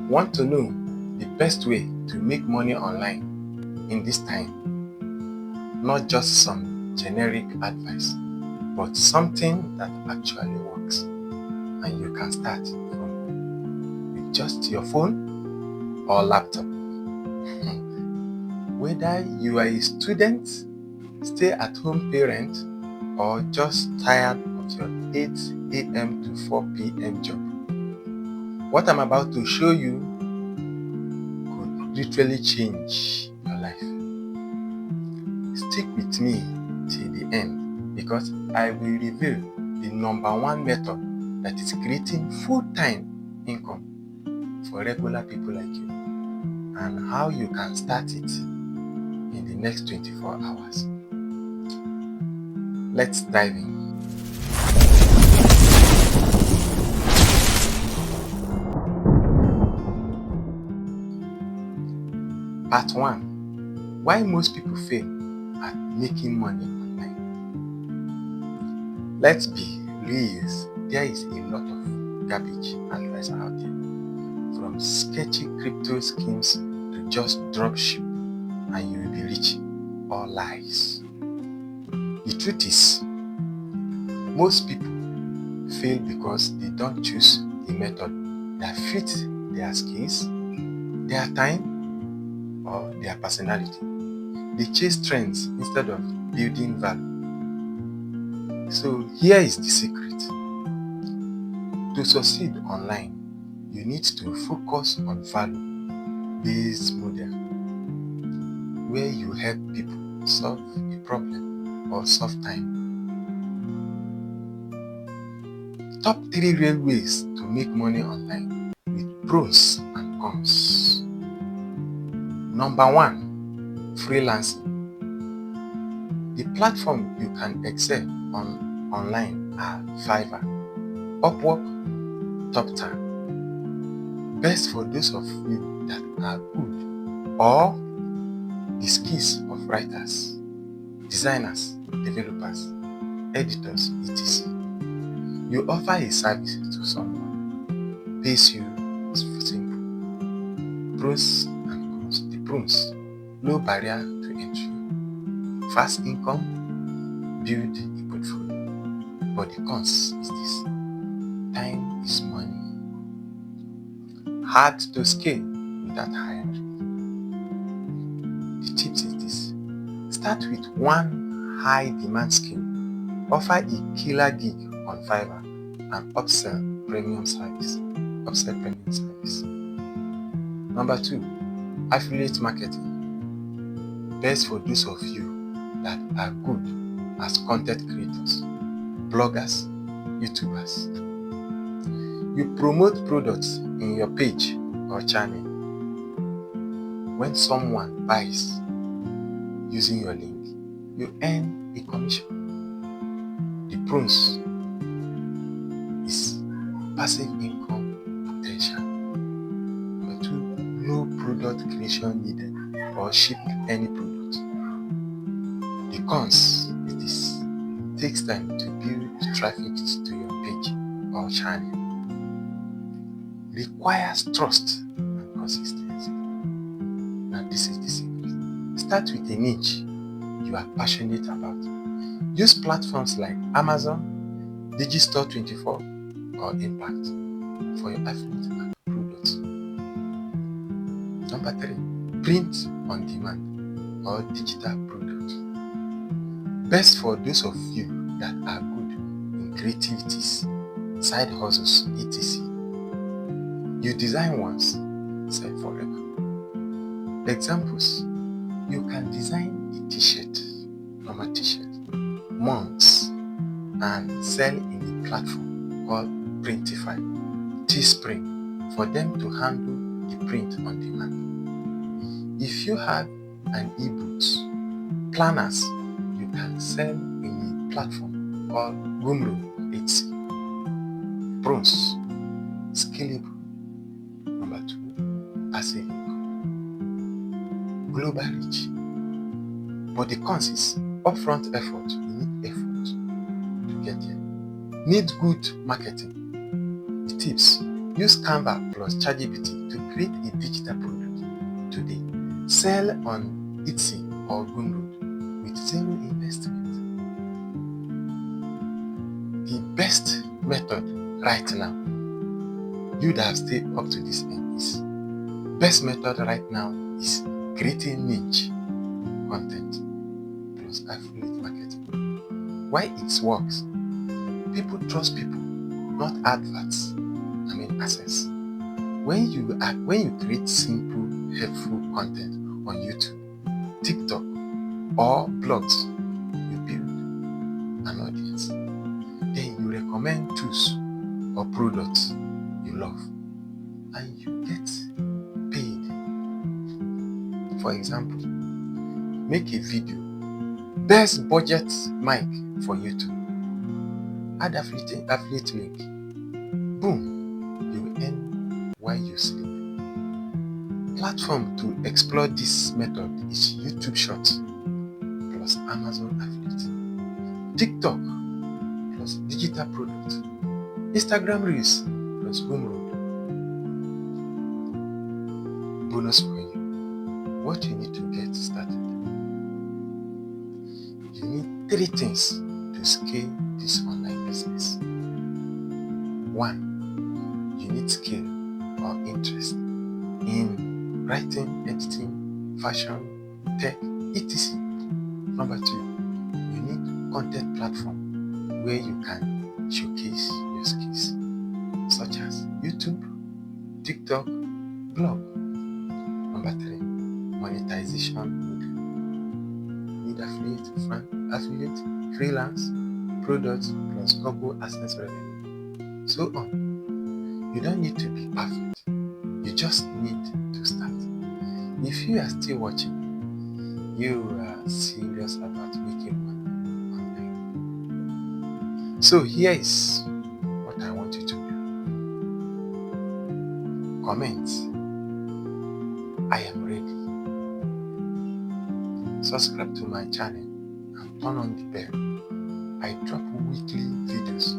Want to know the best way to make money online in this time? Not just some generic advice, but something that actually works, and you can start from with just your phone or laptop. Whether you are a student, stay-at-home parent, or just tired of your 8 a.m. to 4 p.m. job, what I'm about to show you could literally change your life. Stick with me till the end, because I will reveal the number one method that is creating full-time income for regular people like you, and how you can start it in the next 24 hours. Let's dive in. Part 1. Why most people fail at making money online. Let's be real, there is a lot of garbage advice out there, from sketchy crypto schemes to just drop ship and you will be rich. All lies. The truth is, most people fail because they don't choose a method that fits their skills, their time, or their personality. They chase trends instead of building value. So here is the secret. To succeed online, you need to focus on value-based model, where you help people solve a problem or solve time. Top 3 real ways to make money online with pros and cons. Number 1, freelancing. The platform you can excel on online are Fiverr, Upwork, TopTime. Best for those of you that are good or the skills of writers, designers, developers, editors, etc. You offer a service to someone, pays you for simple. Pros and cons. The pros: low barrier to entry, fast income, build a portfolio. But the cons is this: time is money. Hard to scale without hiring. The tips is this: start with one high demand skill. Offer a killer gig on Fiverr and upsell premium service. Number 2, affiliate marketing. Best for those of you that are good as content creators, bloggers, YouTubers. You promote products in your page or channel. When someone buys using your link, you earn a commission. The pros is passive income potential. Number 2, no product creation needed or ship any product. The cons is this: takes time to build traffic to your page or channel. Requires trust and consistency. Now this is the secret. Start with a niche you are passionate about. Use platforms like Amazon, Digistore24, or Impact for your affiliate products. Number 3, print on demand or digital products. Best for those of you that are good in creativities, side hustles, etc. You design once, sell forever. Examples: you can design a t-shirt, normal t-shirt, months, and sell in a platform called Printify, Teespring, for them to handle the print on demand. If you have an e-books, planners, you can sell in a platform called Gumroad, etc. Pros: scalable. Number 2, passive income, global reach. But the cons is upfront effort. You need effort to get here. Need good marketing. The tips: Use Canva plus ChatGPT to create a digital product today. Sell on Etsy or Gumroad with zero investment. The best method right now, you that have stayed up to this end, is best method right now is creating niche content plus affiliate marketing. Why it works? People trust people, not adverts. Access. When you create simple, helpful content on YouTube, TikTok, or blogs, you build an audience. Then you recommend tools or products you love, and you get paid. For example, make a video, best budget mic for YouTube. Add affiliate link. Boom, you earn while you sleep. Platform to explore this method is YouTube Shorts plus Amazon affiliate, TikTok plus digital product, Instagram Reels plus Gumroad. Bonus for you. What you need to get started. You need 3 things to scale this online business. 1. You need skill or interest in writing, editing, fashion, tech, etc. Number 2, you need content platform where you can showcase your skills, such as YouTube, TikTok, blog. Number 3, monetization model. You need affiliate, freelance, products plus Google AdSense revenue, so on. You don't need to be perfect. You just need to start. If you are still watching, you are serious about making money online. So here is what I want you to do. Comment, I am ready. Subscribe to my channel and turn on the bell. I drop weekly videos